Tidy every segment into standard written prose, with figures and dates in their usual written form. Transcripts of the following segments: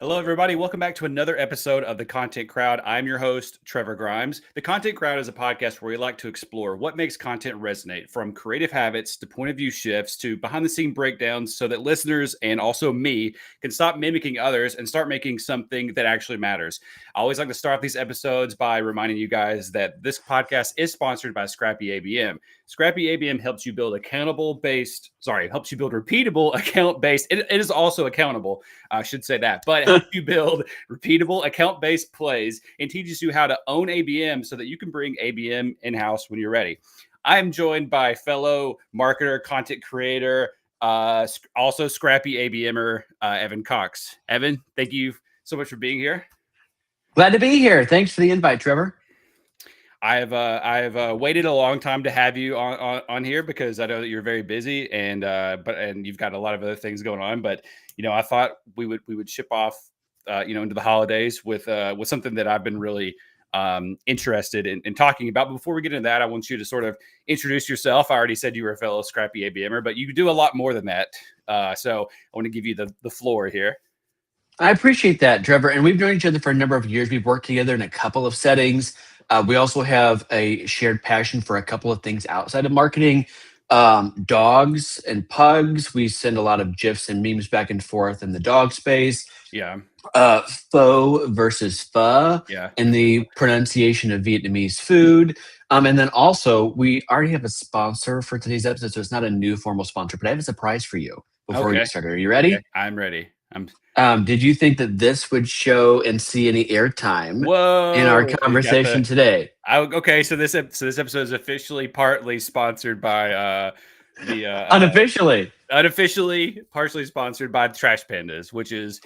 Hello, everybody. Welcome back to another episode of The Content Crowd. I'm your host, Trevor Grimes. The Content Crowd is a podcast where we like to explore what makes content resonate, from creative habits to point of view shifts to behind the scene breakdowns, so that listeners and also me can stop mimicking others and start making something that actually matters. I always like to start these episodes by reminding you guys that this podcast is sponsored by Scrappy ABM. Scrappy ABM helps you build helps you build repeatable account based. It is also accountable. I should say that, but it helps you build repeatable account based plays and teaches you how to own ABM so that you can bring ABM in house when you're ready. I am joined by fellow marketer, content creator, also scrappy ABMer, Evan Cox. Evan, thank you so much for being here. Glad to be here. Thanks for the invite, Trevor. I've waited a long time to have you on here because I know that you're very busy and you've got a lot of other things going on. But I thought we would ship off into the holidays with something that I've been really interested in talking about. But before we get into that, I want you to sort of introduce yourself. I already said you were a fellow scrappy ABMer, but you do a lot more than that. So I want to give you the floor here. I appreciate that, Trevor. And we've known each other for a number of years. We've worked together in a couple of settings. We also have a shared passion for a couple of things outside of marketing. Dogs and pugs. We send a lot of GIFs and memes back and forth in the dog space. Yeah. Pho versus pho. Yeah. And the pronunciation of Vietnamese food. And then also, we already have a sponsor for today's episode, so it's not a new formal sponsor, but I have a surprise for you before we get started. Are you ready? Okay. I'm ready. Did you think that this would show and see any airtime in our conversation today? Okay, so this episode is officially partly sponsored by unofficially, partially sponsored by the Trash Pandas, which is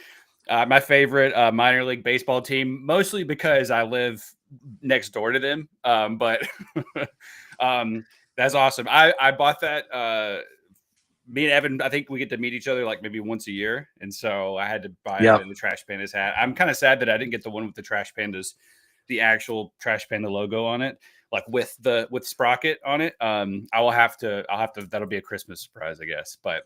my favorite minor league baseball team, mostly because I live next door to them. But that's awesome. I bought that. Me and Evan, I think we get to meet each other like maybe once a year. And so I had to buy the Trash Pandas hat. I'm kind of sad that I didn't get the one with the Trash Pandas, the actual Trash Panda logo on it, like with Sprocket on it. I'll have to, that'll be a Christmas surprise, I guess. But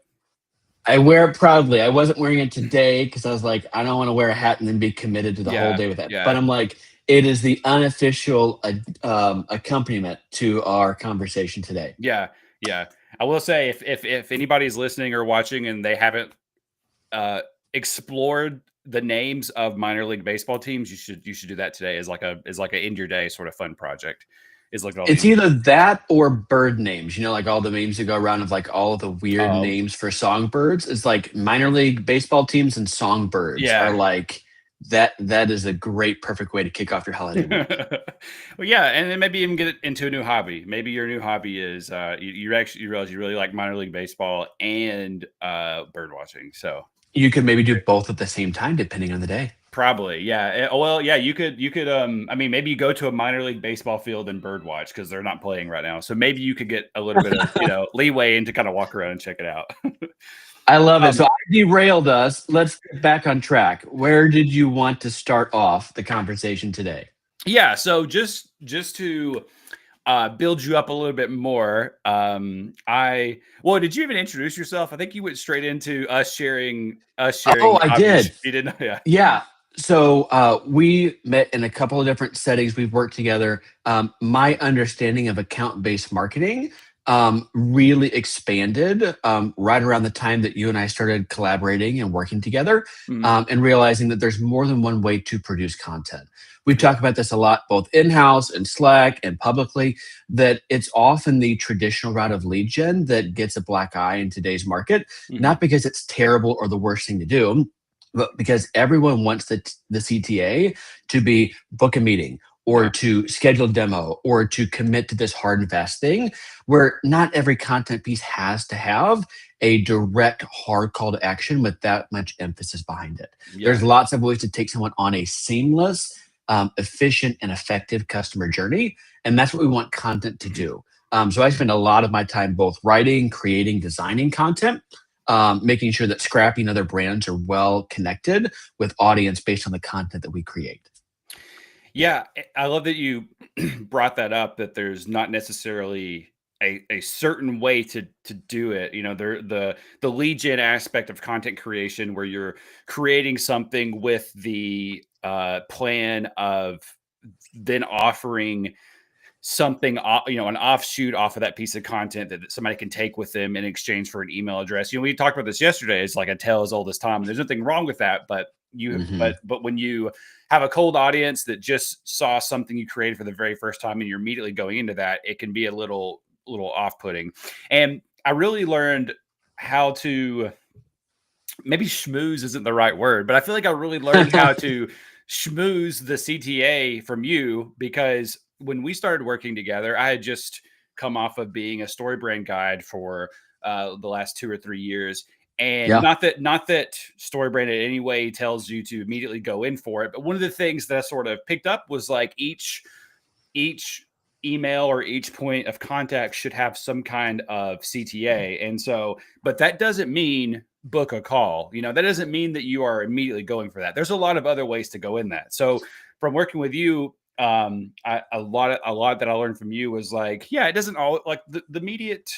I wear it proudly. I wasn't wearing it today because I was like, I don't want to wear a hat and then be committed to the whole day with it. Yeah. But I'm like, it is the unofficial accompaniment to our conversation today. Yeah. Yeah. I will say if anybody's listening or watching and they haven't explored the names of minor league baseball teams, you should do that today as like a end your day sort of fun project. It's either that or bird names. Like all the memes that go around of like all of the weird names for songbirds. It's like minor league baseball teams and songbirds are like that is a great, perfect way to kick off your holiday week. Well, yeah, and then maybe even get into a new hobby. Maybe your new hobby is you realize you really like minor league baseball and bird watching. So you could maybe do both at the same time, depending on the day. Probably, yeah. Well, yeah, you could. I mean, maybe you go to a minor league baseball field and bird watch because they're not playing right now. So maybe you could get a little bit of leeway and to kind of walk around and check it out. I love it. So I derailed us. Let's get back on track. Where did you want to start off the conversation today? Yeah. So just to build you up a little bit more, did you even introduce yourself? I think you went straight into us sharing. Oh, I did. You didn't? Yeah. Yeah. So we met in a couple of different settings. We've worked together. My understanding of account-based marketing really expanded right around the time that you and I started collaborating and working together, and realizing that there's more than one way to produce content. We talk about this a lot, both in-house and Slack and publicly, that it's often the traditional route of lead gen that gets a black eye in today's market, not because it's terrible or the worst thing to do, but because everyone wants the CTA to be book a meeting or to schedule a demo or to commit to this hard and fast thing, where not every content piece has to have a direct hard call to action with that much emphasis behind it. Yeah. There's lots of ways to take someone on a seamless, efficient, and effective customer journey. And that's what we want content to do. So I spend a lot of my time both writing, creating, designing content, making sure that Scrappy and other brands are well connected with audience based on the content that we create. Yeah, I love that you brought that up, that there's not necessarily a certain way to do it. The lead gen aspect of content creation, where you're creating something with the plan of then offering something, an offshoot off of that piece of content that somebody can take with them in exchange for an email address. We talked about this yesterday. It's like a tale as old as time. There's nothing wrong with that, but Mhm. but when you have a cold audience that just saw something you created for the very first time and you're immediately going into that, it can be a little off-putting. And I really learned how to, maybe schmooze isn't the right word, but I feel like I really learned how to schmooze the CTA from you, because when we started working together, I had just come off of being a StoryBrand guide for the last 2 or 3 years. And Yeah. not that StoryBrand in any way tells you to immediately go in for it, but one of the things that I sort of picked up was like each email or each point of contact should have some kind of CTA. And so, but that doesn't mean book a call. That doesn't mean that you are immediately going for that. There's a lot of other ways to go in that. So from working with you, a lot that I learned from you was like, yeah, it doesn't all like the immediate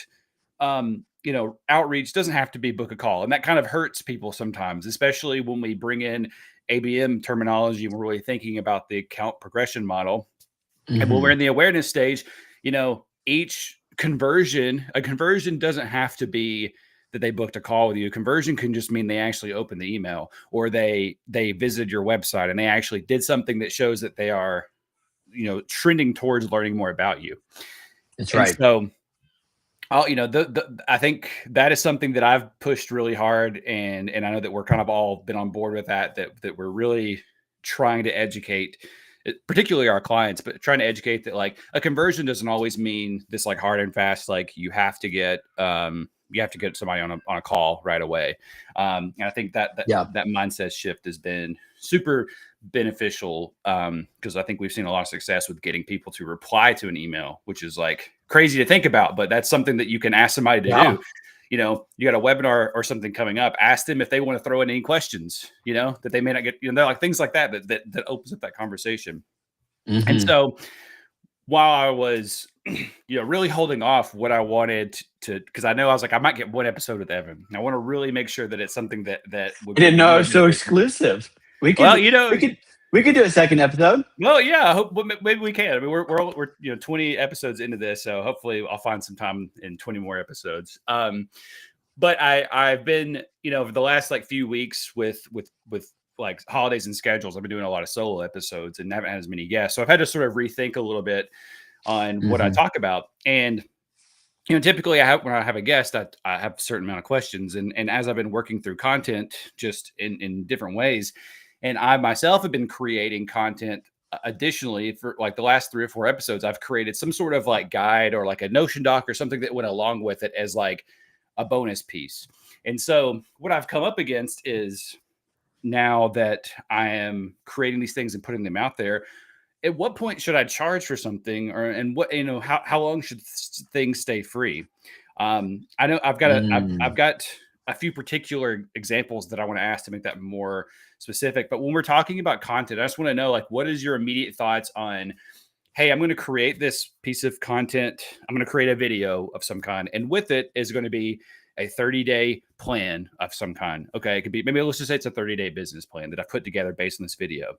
outreach doesn't have to be book a call. And that kind of hurts people sometimes, especially when we bring in ABM terminology and we're really thinking about the account progression model. And when we're Mhm. in the awareness stage, each a conversion doesn't have to be that they booked a call with you. A conversion can just mean they actually opened the email, or they visited your website and they actually did something that shows that they are, trending towards learning more about you. That's And right. so, I think that is something that I've pushed really hard, and I know that we're kind of all been on board with that we're really trying to educate, particularly our clients, but trying to educate that like a conversion doesn't always mean this like hard and fast, like you have to get somebody on a call right away. And I think Yeah. that mindset shift has been super beneficial, because I think we've seen a lot of success with getting people to reply to an email, which is like crazy to think about, but that's something that you can ask somebody to Yeah. do. You got a webinar or something coming up, ask them if they want to throw in any questions, that they may not get, they're like things like that opens up that conversation. And Mhm. so while I was, really holding off what I wanted to, because I know I was like, I might get one episode with Evan. I want to really make sure that it's something that I would didn't be know it really was so beneficial. exclusive. We Well, could do a second episode. well, yeah, I hope maybe we can. I mean, we're 20 episodes into this, so hopefully I'll find some time in 20 more episodes. But I've been, over the last like few weeks with like holidays and schedules, I've been doing a lot of solo episodes and haven't had as many guests, so I've had to sort of rethink a little bit on what I Mhm. talk about. And typically when I have a guest, I have a certain amount of questions, and as I've been working through content just in different ways, and I myself have been creating content additionally for like the last 3 or 4 episodes, I've created some sort of like guide or like a Notion doc or something that went along with it as like a bonus piece. And so what I've come up against is, now that I am creating these things and putting them out there, at what point should I charge for something, or and what how long should things stay free? I know I've Mm. got a few particular examples that I want to ask to make that more specific. But when we're talking about content, I just want to know like, what is your immediate thoughts on, hey, I'm going to create this piece of content. I'm going to create a video of some kind. And with it is going to be a 30-day plan of some kind. Okay. It could be, maybe let's just say it's a 30-day business plan that I've put together based on this video.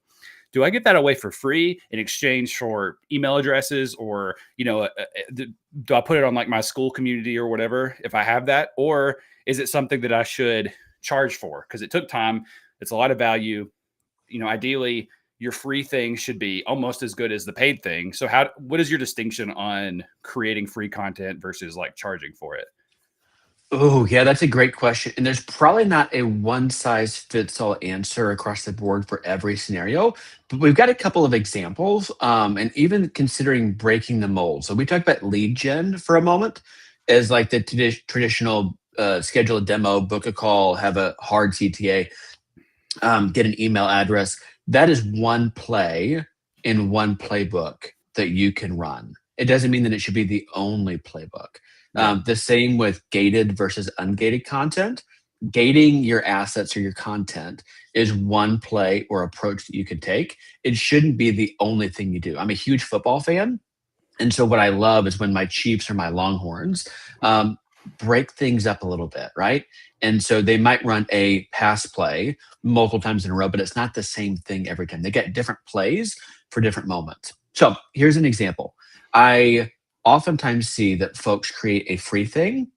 Do I get that away for free in exchange for email addresses, or, do I put it on like my school community or whatever if I have that? Or is it something that I should charge for? Because it took time. It's a lot of value. Ideally, your free thing should be almost as good as the paid thing. So what is your distinction on creating free content versus like charging for it? Oh, yeah, that's a great question. And there's probably not a one size fits all answer across the board for every scenario, but we've got a couple of examples, and even considering breaking the mold. So we talked about lead gen for a moment as like the traditional schedule a demo, book a call, have a hard CTA, get an email address. That is one play in one playbook that you can run. It doesn't mean that it should be the only playbook. Yeah. The same with gated versus ungated content. Gating your assets or your content is one play or approach that you can take. It shouldn't be the only thing you do. I'm a huge football fan. And so what I love is when my Chiefs or my Longhorns break things up a little bit, right? And so they might run a pass play multiple times in a row, but it's not the same thing every time. They get different plays for different moments. So here's an example. I oftentimes see that folks create a free thing.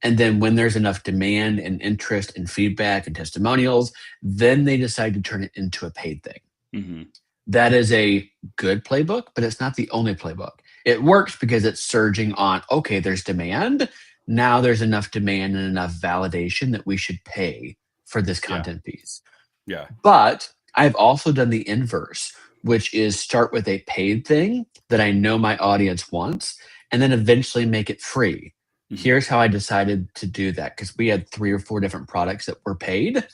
And then when there's enough demand and interest and feedback and testimonials, then they decide to turn it into a paid thing. Mm-hmm. That is a good playbook, but it's not the only playbook. It works because it's surging on, okay, there's demand. Now there's enough demand and enough validation that we should pay for this Yeah. content piece. Yeah. But I've also done the inverse, which is start with a paid thing that I know my audience wants, and then eventually make it free. Mm-hmm. Here's how I decided to do that, because we had 3 or 4 different products that were paid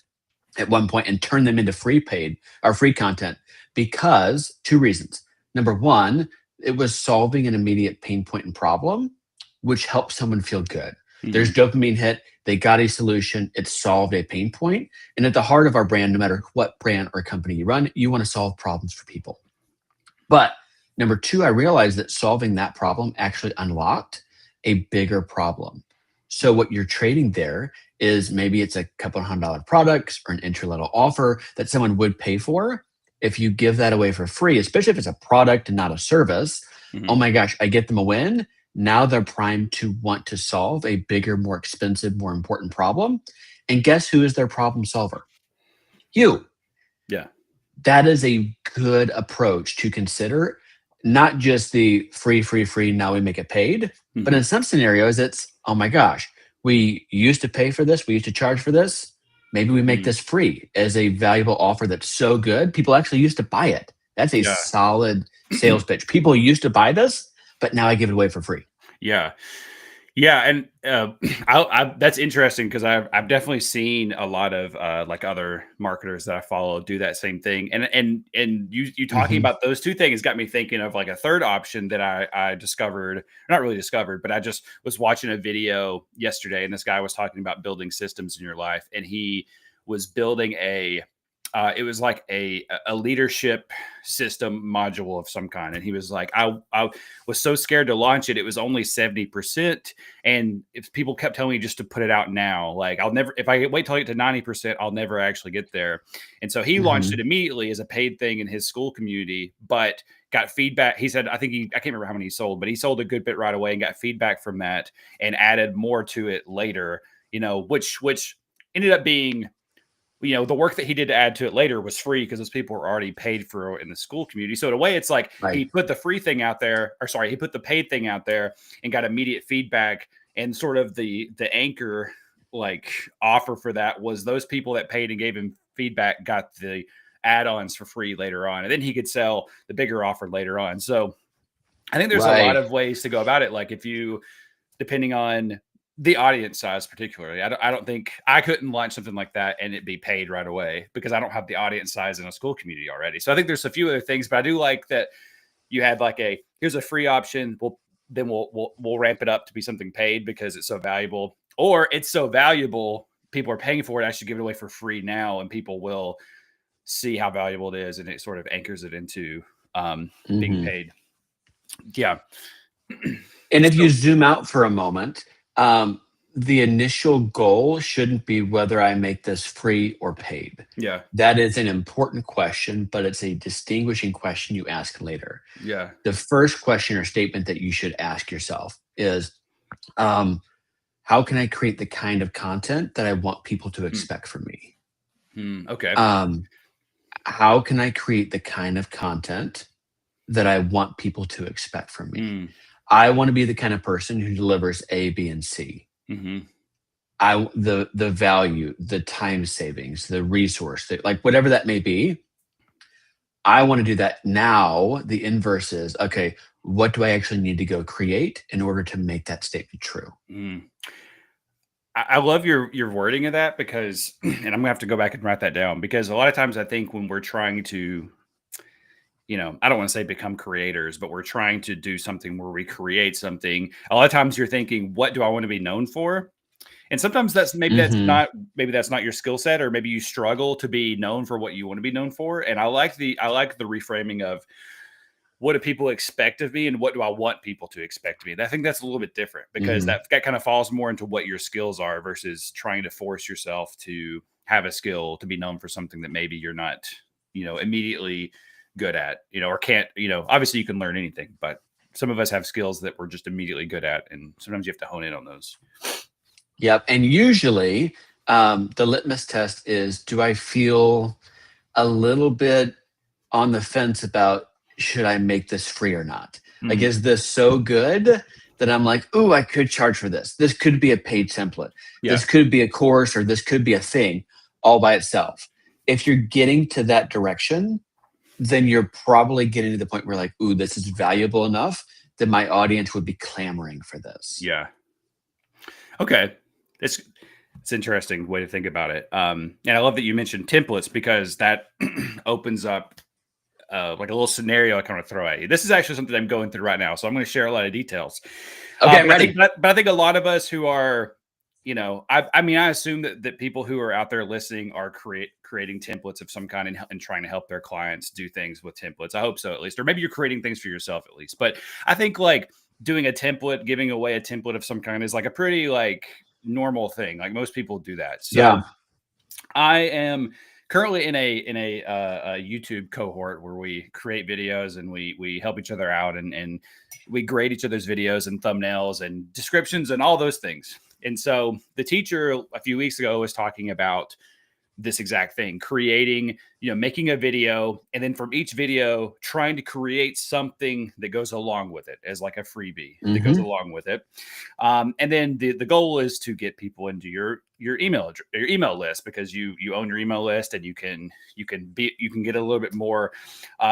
at one point and turned them into free content, because 2 reasons. Number one, it was solving an immediate pain point and problem, which helps someone feel good. Mm-hmm. There's dopamine hit. They got a solution. It solved a pain point. And at the heart of our brand, no matter what brand or company you run, you want to solve problems for people. But number 2, I realized that solving that problem actually unlocked a bigger problem. So what you're trading there is maybe it's a couple $100 products or an entry-level offer that someone would pay for. If you give that away for free, especially if it's a product and not a service, Mm-hmm. oh my gosh, I get them a win. Now they're primed to want to solve a bigger, more expensive, more important problem. And guess who is their problem solver? You. Yeah. That is a good approach to consider. Not just the free, now we make it paid. Mm-hmm. But in some scenarios, it's, oh my gosh, we used to pay for this. We used to charge for this. Maybe we make this free as a valuable offer that's so good. People actually used to buy it. That's a solid sales pitch. People used to buy this, but now I give it away for free. Yeah. Yeah. And that's interesting, because I've definitely seen a lot of like other marketers that I follow do that same thing. And you talking about those 2 things got me thinking of like a third option that I discovered, not really discovered, but I just was watching a video yesterday, and this guy was talking about building systems in your life. And he was building it was like a leadership system module of some kind. And he was like, I was so scared to launch it. It was only 70%. And if people kept telling me just to put it out now, like if I wait till I get to 90%, I'll never actually get there. And so he launched it immediately as a paid thing in his school community, but got feedback. He said, I can't remember how many he sold, but he sold a good bit right away and got feedback from that and added more to it later, which ended up being, the work that he did to add to it later was free because those people were already paid for in the school community. So in a way, it's like he put the free thing out there, he put the paid thing out there and got immediate feedback. And sort of the anchor like offer for that was those people that paid and gave him feedback got the add-ons for free later on. And then he could sell the bigger offer later on. So I think there's a lot of ways to go about it. Like depending on the audience size, particularly, I don't think I couldn't launch something like that and it be paid right away because I don't have the audience size in a school community already. So I think there's a few other things, but I do like that you had like here's a free option. We'll ramp it up to be something paid because it's so valuable, or it's so valuable people are paying for it. I should give it away for free now, and people will see how valuable it is, and it sort of anchors it into being paid. Yeah. And if you zoom out for a moment, the initial goal shouldn't be whether I make this free or paid. Yeah. That is an important question, but it's a distinguishing question you ask later. Yeah. The first question or statement that you should ask yourself is, how can I create the kind of content that I want people to expect from me? Okay. How can I create the kind of content that I want people to expect from me? I want to be the kind of person who delivers A, B, and C. The value, the time savings, the resource, like whatever that may be. I want to do that. Now the inverse is, okay, what do I actually need to go create in order to make that statement true? I love your wording of that because, and I'm gonna have to go back and write that down, because a lot of times I think when we're trying to, I don't want to say become creators, but we're trying to do something where we create something. A lot of times you're thinking, what do I want to be known for? And sometimes that's that's not your skill set, or maybe you struggle to be known for what you want to be known for. And I like the reframing of, what do people expect of me and what do I want people to expect of me? And I think that's a little bit different because Mhm. that kind of falls more into what your skills are versus trying to force yourself to have a skill to be known for something that maybe you're not, immediately good at, or can't, obviously you can learn anything, but some of us have skills that we're just immediately good at. And sometimes you have to hone in on those. Yep. And usually the litmus test is, do I feel a little bit on the fence about should I make this free or not? Like, Mhm. is this so good that I'm like, ooh, I could charge for this. This could be a paid template. Yeah. This could be a course, or this could be a thing all by itself. If you're getting to that direction, then you're probably getting to the point where like, ooh, this is valuable enough that my audience would be clamoring for this. Yeah. Okay. It's interesting way to think about it. And I love that you mentioned templates because that opens up like a little scenario I kind of throw at you. This is actually something I'm going through right now, so I'm going to share a lot of details. Okay, I'm But I think, ready. but I think a lot of us who are, I mean, I assume that people who are out there listening are creating templates of some kind and trying to help their clients do things with templates. I hope so, at least, or maybe you're creating things for yourself at least. But I think like doing a template, giving away a template of some kind is like a pretty like normal thing. Like most people do that. Yeah. So I am currently in a YouTube cohort where we create videos and we help each other out and we grade each other's videos and thumbnails and descriptions and all those things. And so the teacher a few weeks ago was talking about this exact thing, creating, making a video, and then from each video trying to create something that goes along with it as like a freebie that goes Hmm. along with it. And then the goal is to get people into your email list because you own your email list and you can get a little bit more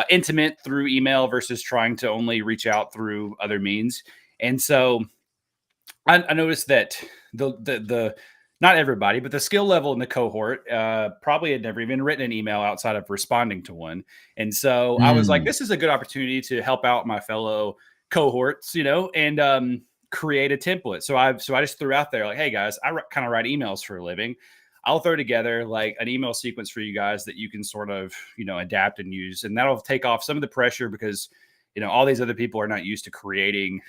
intimate through email versus trying to only reach out through other means. And so I noticed that the not everybody, but the skill level in the cohort probably had never even written an email outside of responding to one. And so I was like, Mm. this is a good opportunity to help out my fellow cohorts, and create a template. So I just threw out there like, hey guys, I kind of write emails for a living. I'll throw together like an email sequence for you guys that you can sort of, adapt and use. And that'll take off some of the pressure because, all these other people are not used to creating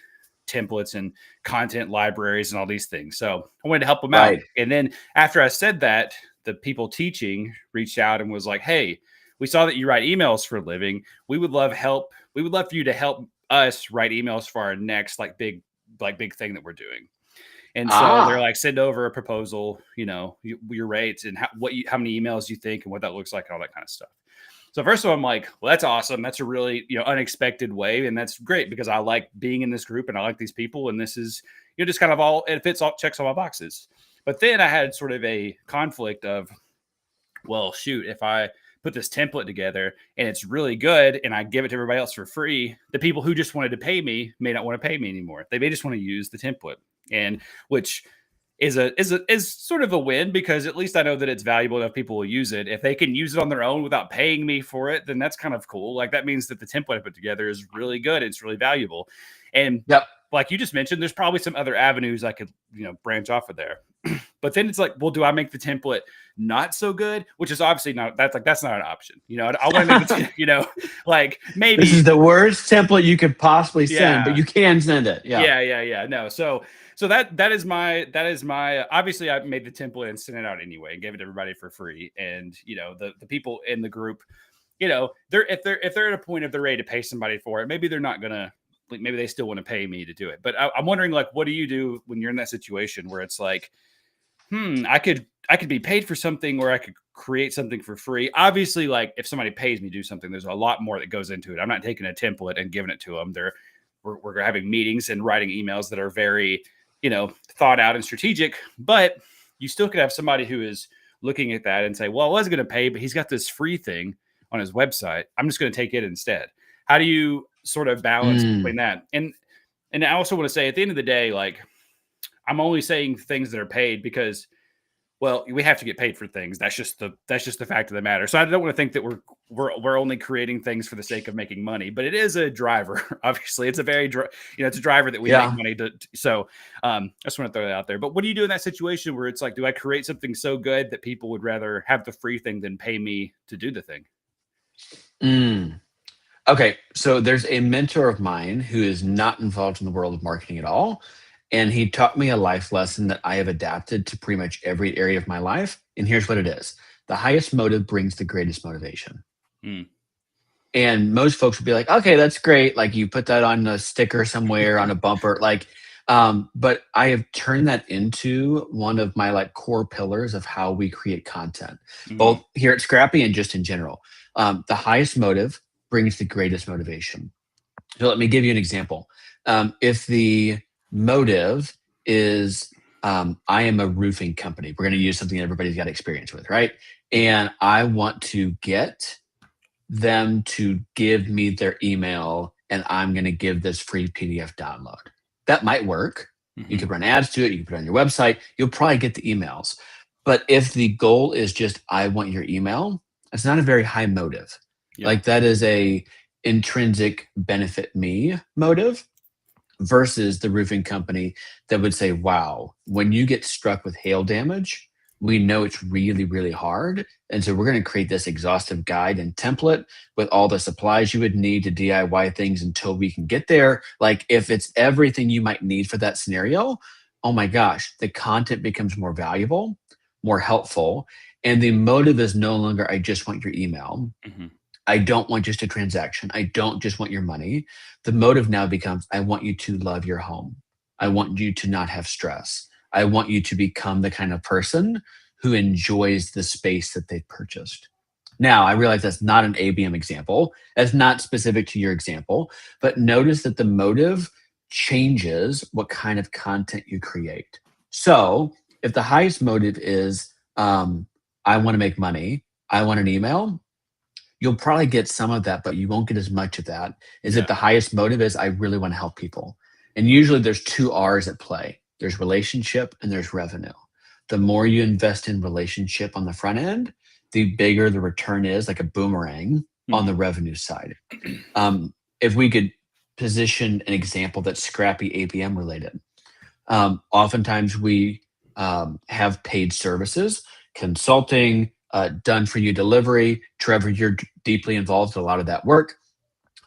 templates and content libraries and all these things. So I wanted to help them out. Right. And then after I said that, the people teaching reached out and was like, hey, we saw that you write emails for a living. We would love help. We would love for you to help us write emails for our next big thing that we're doing. And so they're Ah. like, send over a proposal, your rates and how many emails you think and what that looks like and all that kind of stuff. So first of all, I'm like, well, that's awesome. That's a really, unexpected way. And that's great because I like being in this group and I like these people. And this is, just kind of it fits all, checks all my boxes. But then I had sort of a conflict of, well, shoot, if I put this template together and it's really good and I give it to everybody else for free, the people who just wanted to pay me may not want to pay me anymore. They may just want to use the template. And which is sort of a win because at least I know that it's valuable enough people will use it. If they can use it on their own without paying me for it, then that's kind of cool. Like that means that the template I put together is really good. It's really valuable. And Yep. like you just mentioned, there's probably some other avenues I could, branch off of there. But then it's like, well, do I make the template not so good? Which is obviously not, that's not an option. I want to make it, like maybe. This is the worst template you could possibly send, but Yeah. you can send it. Yeah. Yeah. No. So that is my obviously I made the template and sent it out anyway and gave it to everybody for free. And the people in the group, they're at a point if they're ready to pay somebody for it, maybe they're not gonna maybe they still want to pay me to do it. But I'm wondering like what do you do when you're in that situation where it's like, I could be paid for something or I could create something for free. Obviously, like if somebody pays me to do something, there's a lot more that goes into it. I'm not taking a template and giving it to them. We're having meetings and writing emails that are very, thought out and strategic, but you still could have somebody who is looking at that and say, well, I was going to pay, but he's got this free thing on his website. I'm just going to take it instead. How do you sort of balance between Mm. that? And I also want to say at the end of the day, like I'm only saying things that are paid because well, we have to get paid for things. That's just the fact of the matter. So I don't want to think that we're only creating things for the sake of making money, but it is a driver. Obviously, it's a very it's a driver that we make Yeah. money to. So I just want to throw that out there. But what do you do in that situation where it's like, do I create something so good that people would rather have the free thing than pay me to do the thing? Mm. Okay, so there's a mentor of mine who is not involved in the world of marketing at all. And he taught me a life lesson that I have adapted to pretty much every area of my life. And here's what it is: the highest motive brings the greatest motivation. Mm. And most folks would be like, okay, that's great. Like you put that on a sticker somewhere on a bumper. But I have turned that into one of my like core pillars of how we create content, Mhm. both here at Scrappy and just in general. The highest motive brings the greatest motivation. So let me give you an example. If the motive is, I am a roofing company, we're going to use something that everybody's got experience with, right? And I want to get them to give me their email and I'm going to give this free PDF download. That might work. You Mhm. could run ads to it. You could put it on your website. You'll probably get the emails. But if the goal is just, I want your email, it's not a very high motive. Yeah. Like that is a intrinsic benefit me motive versus the roofing company that would say, wow, when you get struck with hail damage, we know it's really, really hard. And so we're going to create this exhaustive guide and template with all the supplies you would need to DIY things until we can get there. Like if it's everything you might need for that scenario, oh my gosh, the content becomes more valuable, more helpful. And the motive is no longer, I just want your email. Mhm. I don't want just a transaction. I don't just want your money. The motive now becomes I want you to love your home. I Mhm. want you to not have stress. I want you to become the kind of person who enjoys the space that they've purchased. Now, I realize that's not an ABM example. That's not specific to your example, but notice that the motive changes what kind of content you create. So, if the highest motive is, I want to make money, I want an email, you'll probably get some of that, but you won't get as much of that. Is it Yeah. the highest motive is I really want to help people? And usually there's two R's at play. There's relationship and there's revenue. The more you invest in relationship on the front end, the bigger the return is, like a boomerang on the Mhm. revenue side. If we could position an example that's scrappy ABM related, oftentimes we have paid services, consulting, done for you delivery. Trevor, you're deeply involved in a lot of that work.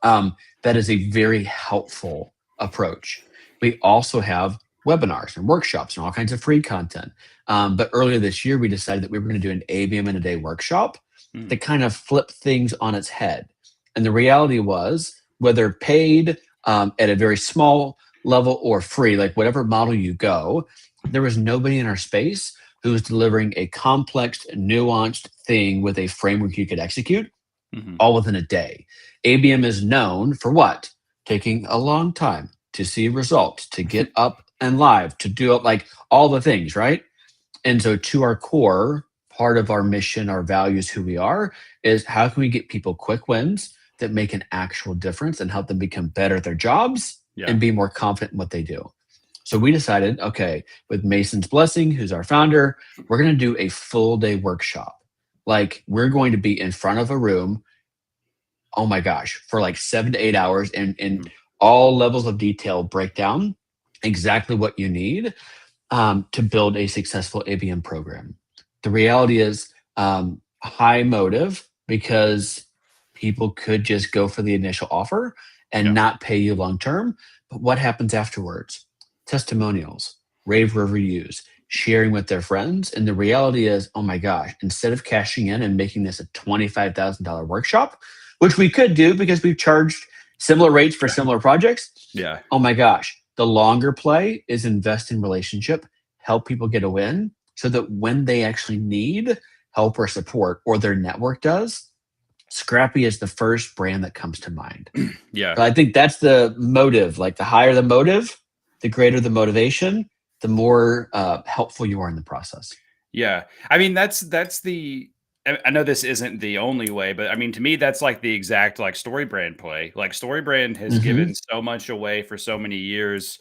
That is a very helpful approach. We also have webinars and workshops and all kinds of free content. But earlier this year, we decided that we were going to do an ABM in a day workshop to Mm. kind of flip things on its head. And the reality was, whether paid at a very small level or free, like whatever model you go, there was nobody in our space who was delivering a complex, nuanced thing with a framework you could execute Mhm. all within a day. ABM is known for what? Taking a long time to see results, to get up and live, to do it like all the things, right? And so, to our core, part of our mission, our values, who we are, is how can we get people quick wins that make an actual difference and help them become better at their jobs Yeah. and be more confident in what they do. So we decided, okay, with Mason's blessing, who's our founder, we're going to do a full day workshop. Like we're going to be in front of a room, oh my gosh, for like 7 to 8 hours and Mhm. all levels of detail break down exactly what you need to build a successful ABM program. The reality is high motive because people could just go for the initial offer and Yeah. not pay you long term. But what happens afterwards? Testimonials, rave reviews, sharing with their friends. And the reality is, oh my gosh, instead of cashing in and making this a $25,000 workshop, which we could do because we've charged similar rates for similar projects, Yeah. oh my gosh, the longer play is invest in relationship, help people get a win so that when they actually need help or support or their network does, Scrappy is the first brand that comes to mind. Yeah. So I think that's the motive. Like the higher the motive, the greater the motivation, the more helpful you are in the process. Yeah. I mean, that's the I know this isn't the only way, but I mean, to me, that's like the exact like story brand play. Like story brand has Hmm. given so much away for so many years.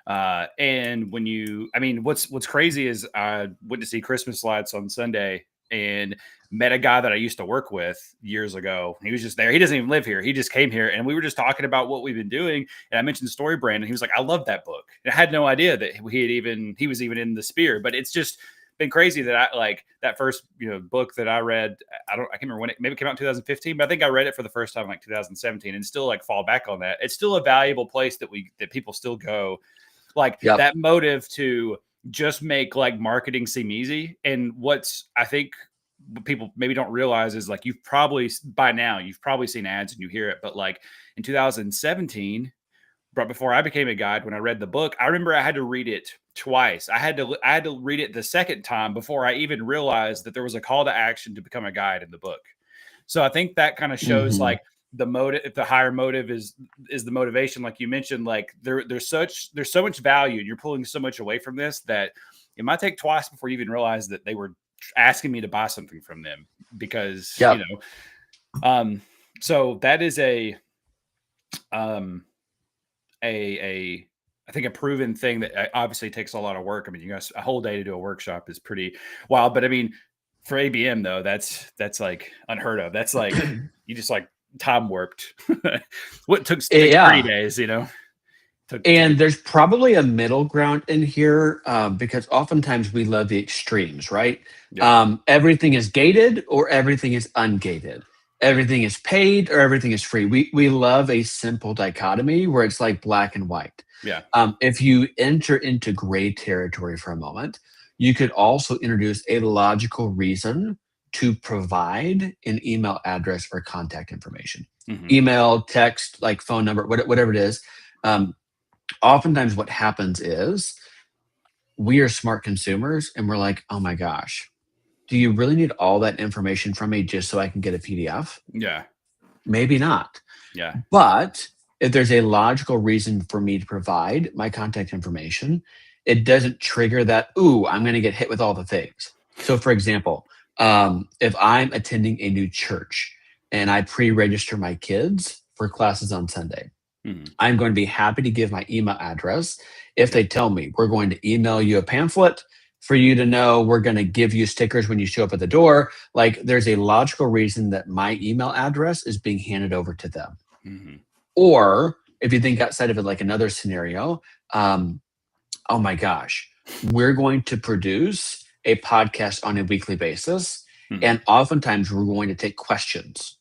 And when you, I mean, what's crazy is I went to see Christmas lights on Sunday and met a guy that I used to work with years ago. He was just there. He doesn't even live here. He just came here, and we were just talking about what we've been doing. And I mentioned Story Brand, and he was like, "I love that book." And I had no idea that he was even in the sphere. But it's just been crazy that I like that first, book that I read. I can't remember when maybe it came out in 2015, but I think I read it for the first time in like 2017 and still like fall back on that. It's still a valuable place that people still go, like Yep. that motive to just make like marketing seem easy. And I think what people maybe don't realize is like, you've probably seen ads and you hear it, but like in 2017, but before I became a guide, when I read the book, I remember I had to read it twice. I had to read it the second time before I even realized that there was a call to action to become a guide in the book. So I think that kind of shows Mm-hmm. like the motive, if the higher motive is the motivation, like you mentioned, like there's so much value and you're pulling so much away from this that it might take twice before you even realize that they were asking me to buy something from them because, Yep. So that is I think a proven thing that obviously takes a lot of work. I mean, you guys, a whole day to do a workshop is pretty wild, but I mean, for ABM though, that's like unheard of. That's like, you just like time warped. What takes 3 Yeah. days, And there's probably a middle ground in here because oftentimes we love the extremes, right? Yeah. Everything is gated or everything is ungated. Everything is paid or everything is free. We love a simple dichotomy where it's like black and white. Yeah. If you enter into gray territory for a moment, you could also introduce a logical reason to provide an email address or contact information. Mm-hmm. Email, text, like phone number, whatever it is. Oftentimes what happens is we are smart consumers and we're like, oh my gosh, do you really need all that information from me just so I can get a PDF? Yeah. Maybe not. Yeah. But if there's a logical reason for me to provide my contact information, it doesn't trigger that, ooh, I'm going to get hit with all the things. So for example, if I'm attending a new church and I pre-register my kids for classes on Sunday, Mm-hmm. I'm going to be happy to give my email address if they tell me we're going to email you a pamphlet for you to know, we're going to give you stickers when you show up at the door. Like there's a logical reason that my email address is being handed over to them. Mm-hmm. Or if you think outside of it, like another scenario, oh my gosh, we're going to produce a podcast on a weekly basis. Mm-hmm. And oftentimes we're going to take questions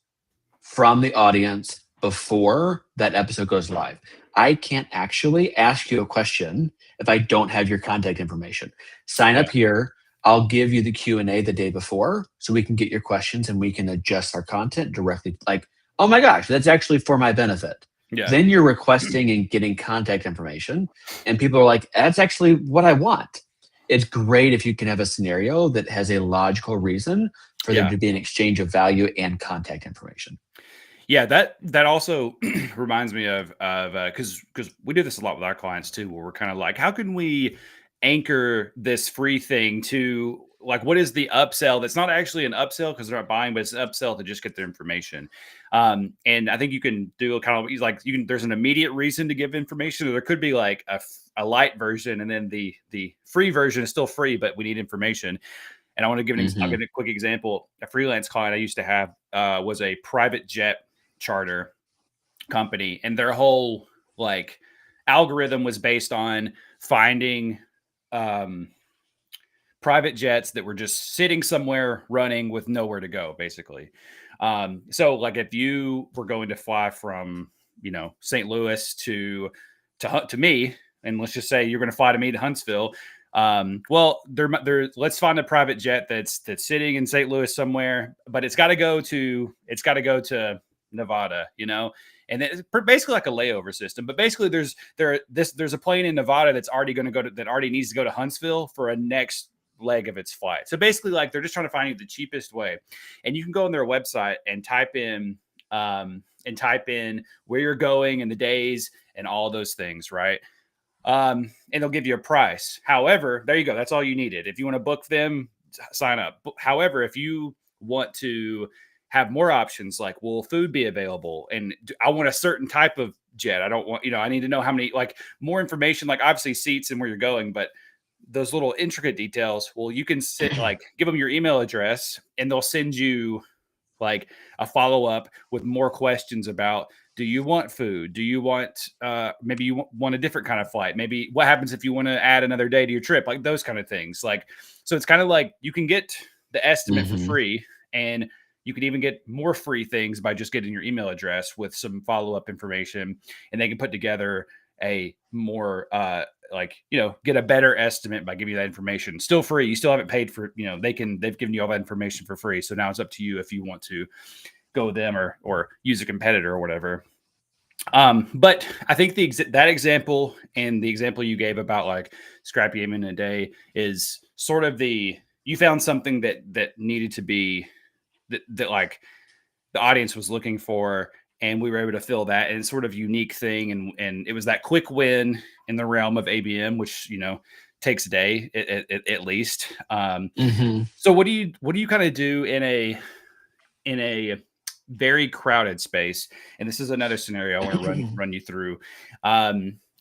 from the audience before that episode goes live. I can't actually ask you a question if I don't have your contact information. Sign up here. I'll give you the Q&A the day before so we can get your questions and we can adjust our content directly. Like, oh my gosh, that's actually for my benefit. Yeah. Then you're requesting and getting contact information and people are like, that's actually what I want. It's great if you can have a scenario that has a logical reason for there to be an exchange of value and contact information. Yeah, that also reminds me of because we do this a lot with our clients too, where we're kind of like, how can we anchor this free thing to like, what is the upsell that's not actually an upsell because they're not buying, but it's an upsell to just get their information. And I think you can do kind of like there's an immediate reason to give information, or there could be like a light version, and then the free version is still free, but we need information. And I want to give I'll give a quick example. A freelance client I used to have was a private jet charter company, and their whole like algorithm was based on finding private jets that were just sitting somewhere running with nowhere to go, basically. So like if you were going to fly from St. Louis to me, and let's just say you're going to fly to me to Huntsville, well, let's find a private jet that's sitting in St. Louis somewhere, but it's got to go to Nevada, and it's basically like a layover system. But basically, there's a plane in Nevada that's already going to that already needs to go to Huntsville for a next leg of its flight. So basically, like they're just trying to find you the cheapest way, and you can go on their website and type in where you're going and the days and all those things, right? And they'll give you a price. However, there you go. That's all you needed. If you want to book them, sign up. However, if you want to have more options, like, will food be available? And I want a certain type of jet. I don't want, I need to know how many, like more information, like obviously seats and where you're going, but those little intricate details, well, you can give them your email address and they'll send you like a follow-up with more questions about Do you want food? Do you want maybe you want a different kind of flight? Maybe what happens if you want to add another day to your trip? Like those kind of things. Like, so it's kind of like you can get the estimate for Mm-hmm. free, and you can even get more free things by just getting your email address with some follow-up information, and they can put together a more like, get a better estimate by giving you that information. Still free. You still haven't paid for, they've given you all that information for free. So now it's up to you if you want to go with them or use a competitor or whatever. But I think that example and the example you gave about like scrappy aim in a day is sort of you found something that needed to be that like the audience was looking for, and we were able to fill that, and it's sort of unique thing. And it was that quick win in the realm of ABM, which, takes a day at least. Mm-hmm. So what do you kind of do in a very crowded space? And this is another scenario I want to run you through,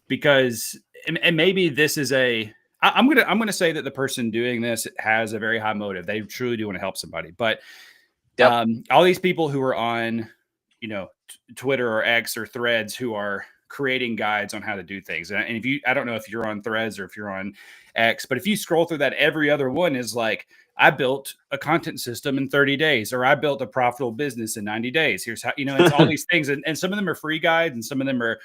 because and maybe this is I'm gonna say that the person doing this has a very high motive. They truly do want to help somebody, but Yep. all these people who are on, Twitter or X or Threads who are creating guides on how to do things. And if I don't know if you're on Threads or if you're on X, but if you scroll through that, every other one is like, I built a content system in 30 days, or I built a profitable business in 90 days. Here's how, it's all these things. And some of them are free guides, and some of them are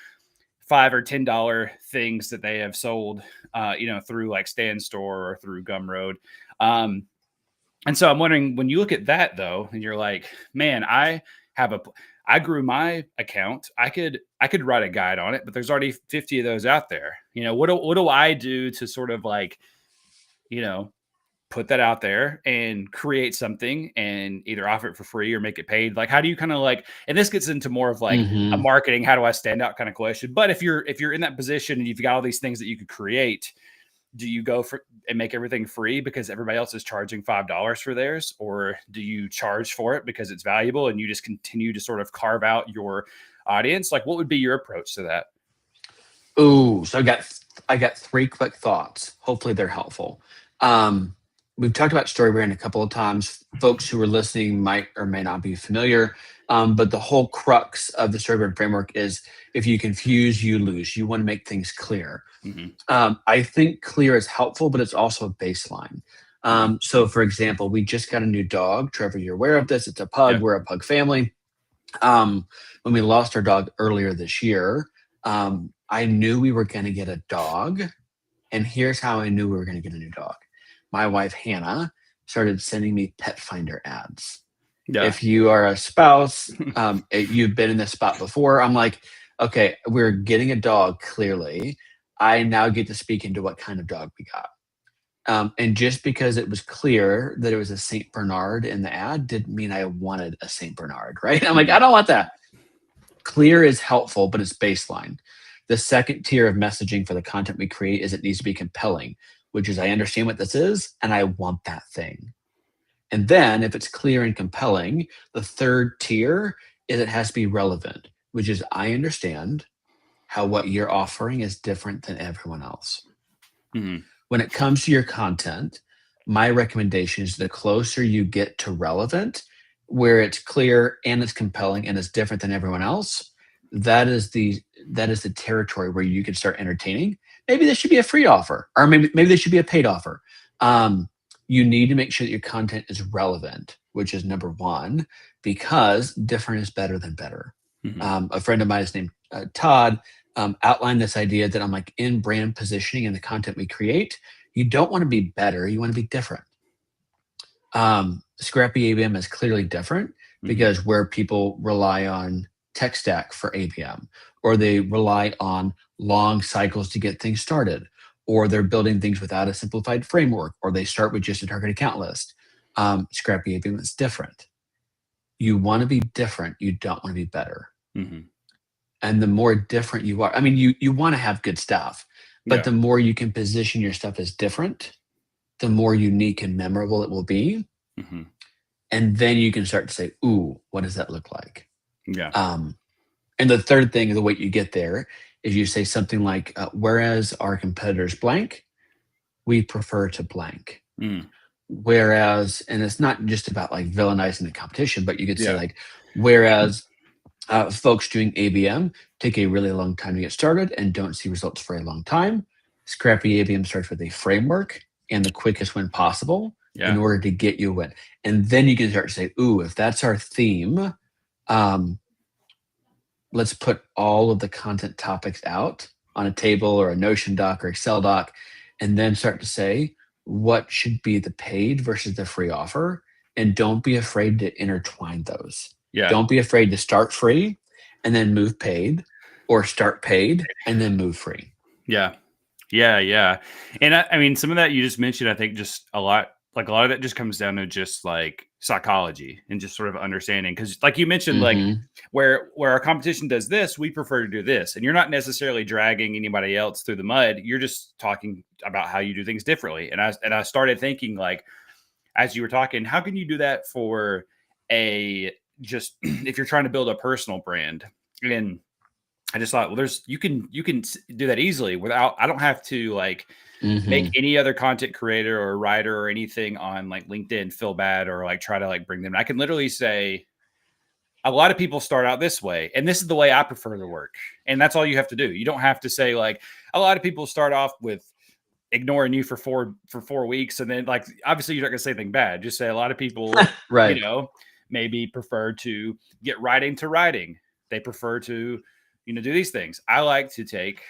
$5 or $10 things that they have sold, through like Stan Store or through Gumroad. And so I'm wondering, when you look at that though, and you're like, man, I grew my account. I could write a guide on it, but there's already 50 of those out there. What do I do to sort of like, put that out there and create something and either offer it for free or make it paid? Like, how do you kind of like, and this gets into more of like a Mm-hmm. marketing, how do I stand out kind of question. But if you're in that position and you've got all these things that you could create, do you go for and make everything free because everybody else is charging $5 for theirs? Or do you charge for it because it's valuable and you just continue to sort of carve out your audience? Like, what would be your approach to that? Ooh, so I got three quick thoughts. Hopefully they're helpful. Um, we've talked about StoryBrand a couple of times. Folks who are listening might or may not be familiar, but the whole crux of the StoryBrand framework is, if you confuse, you lose. You want to make things clear. Mm-hmm. I think clear is helpful, but it's also a baseline. So, for example, we just got a new dog. Trevor, you're aware of this. It's a pug. Yeah. We're a pug family. When we lost our dog earlier this year, I knew we were going to get a dog. And here's how I knew we were going to get a new dog. My wife, Hannah, started sending me pet finder ads. Yeah. If you are a spouse, you've been in this spot before. I'm like, okay, we're getting a dog, clearly. I now get to speak into what kind of dog we got. And just because it was clear that it was a St. Bernard in the ad didn't mean I wanted a St. Bernard, right? I'm like, I don't want that. Clear is helpful, but it's baseline. The second tier of messaging for the content we create is it needs to be compelling, which is, I understand what this is and I want that thing. And then if it's clear and compelling, the third tier is it has to be relevant, which is, I understand how what you're offering is different than everyone else. Mm-hmm. When it comes to your content, my recommendation is the closer you get to relevant, where it's clear and it's compelling and it's different than everyone else, that is the territory where you can start entertaining. Maybe this should be a free offer, or maybe this should be a paid offer. You need to make sure that your content is relevant, which is number one, because different is better than better. Mm-hmm. A friend of mine is named Todd, outlined this idea that I'm like, in brand positioning and the content we create, you don't want to be better, you want to be different. Scrappy ABM is clearly different because where people rely on tech stack for ABM, or they rely on long cycles to get things started, or they're building things without a simplified framework, or they start with just a target account list. Scrappy ABM is different. You want to be different. You don't want to be better. Mm-hmm. And the more different you are, I mean, you want to have good stuff, but the more you can position your stuff as different, the more unique and memorable it will be. Mm-hmm. And then you can start to say, ooh, what does that look like? Yeah. And the third thing, the way you get there is you say something like, whereas our competitors blank, we prefer to blank. Mm. Whereas, and it's not just about like villainizing the competition, but you could say like, whereas Folks doing ABM take a really long time to get started and don't see results for a long time. Scrappy ABM starts with a framework and the quickest win possible in order to get you a win. And then you can start to say, ooh, if that's our theme, let's put all of the content topics out on a table or a Notion doc or Excel doc, and then start to say, what should be the paid versus the free offer? And don't be afraid to intertwine those. Yeah. Don't be afraid to start free and then move paid, or start paid and then move free. Yeah. And I mean, some of that you just mentioned, I think just a lot of that just comes down to just like psychology and just sort of understanding. Cause like you mentioned, like where our competition does this, we prefer to do this. And you're not necessarily dragging anybody else through the mud. You're just talking about how you do things differently. And I started thinking, like, as you were talking, how can you do that for just if you're trying to build a personal brand? And I just thought, well, you can do that easily I don't have to like make any other content creator or writer or anything on like LinkedIn feel bad or like try to like bring them. I can literally say, a lot of people start out this way, and this is the way I prefer to work. And that's all you have to do. You don't have to say like, a lot of people start off with ignoring you for 4 weeks. And then like, obviously you're not going to say anything bad. Just say a lot of people, right. Maybe prefer to get right into writing. They prefer to, do these things. I like to take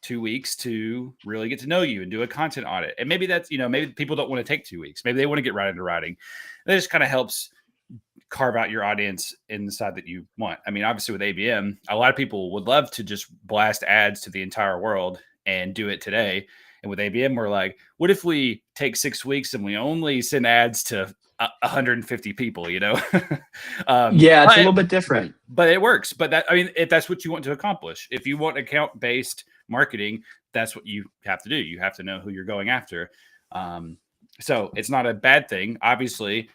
2 weeks to really get to know you and do a content audit. And maybe that's, maybe people don't want to take 2 weeks. Maybe they want to get right into writing. That just kind of helps carve out your audience in the side that you want. I mean, obviously with ABM, a lot of people would love to just blast ads to the entire world and do it today. And with ABM, we're like, what if we take 6 weeks and we only send ads to 150 people, yeah, it's a little bit different, but it works. But if that's what you want to accomplish, if you want account-based marketing, that's what you have to do. You have to know who you're going after. So it's not a bad thing. Obviously,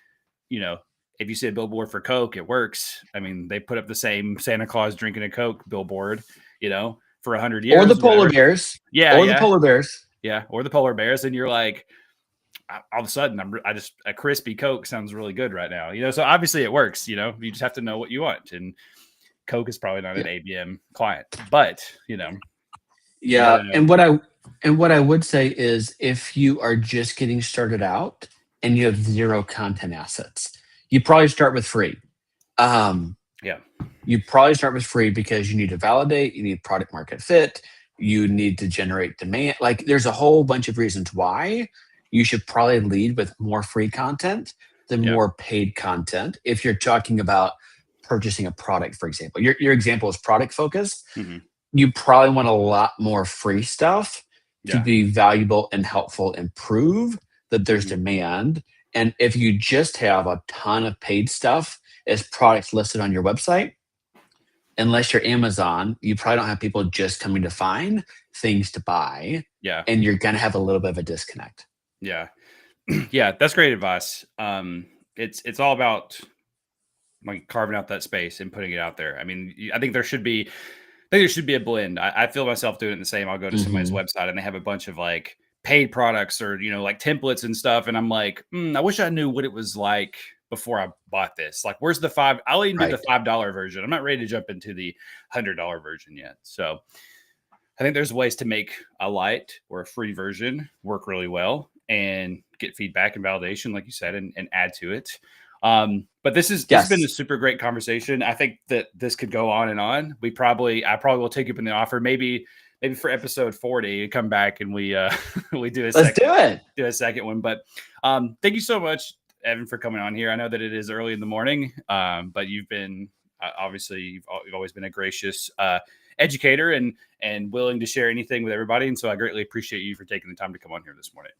if you see a billboard for Coke, it works. I mean, they put up the same Santa Claus drinking a Coke billboard, for 100 years. Or the polar bears. Yeah. The polar bears. Yeah. Or the polar bears. And you're like, all of a sudden, a crispy Coke sounds really good right now. So obviously it works. You just have to know what you want. And Coke is probably not an ABM client, but Yeah. And what I would say is, if you are just getting started out and you have zero content assets, you probably start with free. You probably start with free because you need to validate, you need product market fit, you need to generate demand. Like, there's a whole bunch of reasons why you should probably lead with more free content than more paid content. If you're talking about purchasing a product, for example, your example is product focused. You probably want a lot more free stuff to be valuable and helpful and prove that there's demand. And if you just have a ton of paid stuff as products listed on your website, unless you're Amazon, you probably don't have people just coming to find things to buy. Yeah. And you're going to have a little bit of a disconnect. Yeah. Yeah. That's great advice. It's all about like carving out that space and putting it out there. I mean, I think there should be a blend. I feel myself doing it the same. I'll go to somebody's website and they have a bunch of like paid products or, like templates and stuff. And I'm like, I wish I knew what it was like before I bought this. Like, where's the I'll even do the $5 version. I'm not ready to jump into the $100 version yet. So I think there's ways to make a light or a free version work really well and get feedback and validation, like you said, and add to it. But this has been a super great conversation. I think that this could go on and on. I probably will take you up in the offer. Maybe for episode 40, come back and we do a second one. But thank you so much, Evan, for coming on here. I know that it is early in the morning, but you've been obviously you've always been a gracious educator and willing to share anything with everybody. And so I greatly appreciate you for taking the time to come on here this morning.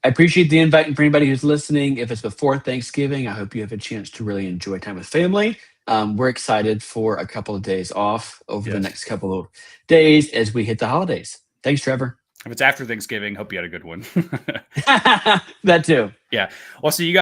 I appreciate the invite. And for anybody who's listening, if it's before Thanksgiving, I hope you have a chance to really enjoy time with family. We're excited for a couple of days off over the next couple of days as we hit the holidays. Thanks, Trevor. If it's after Thanksgiving, hope you had a good one. That too. Yeah. Well, see you guys.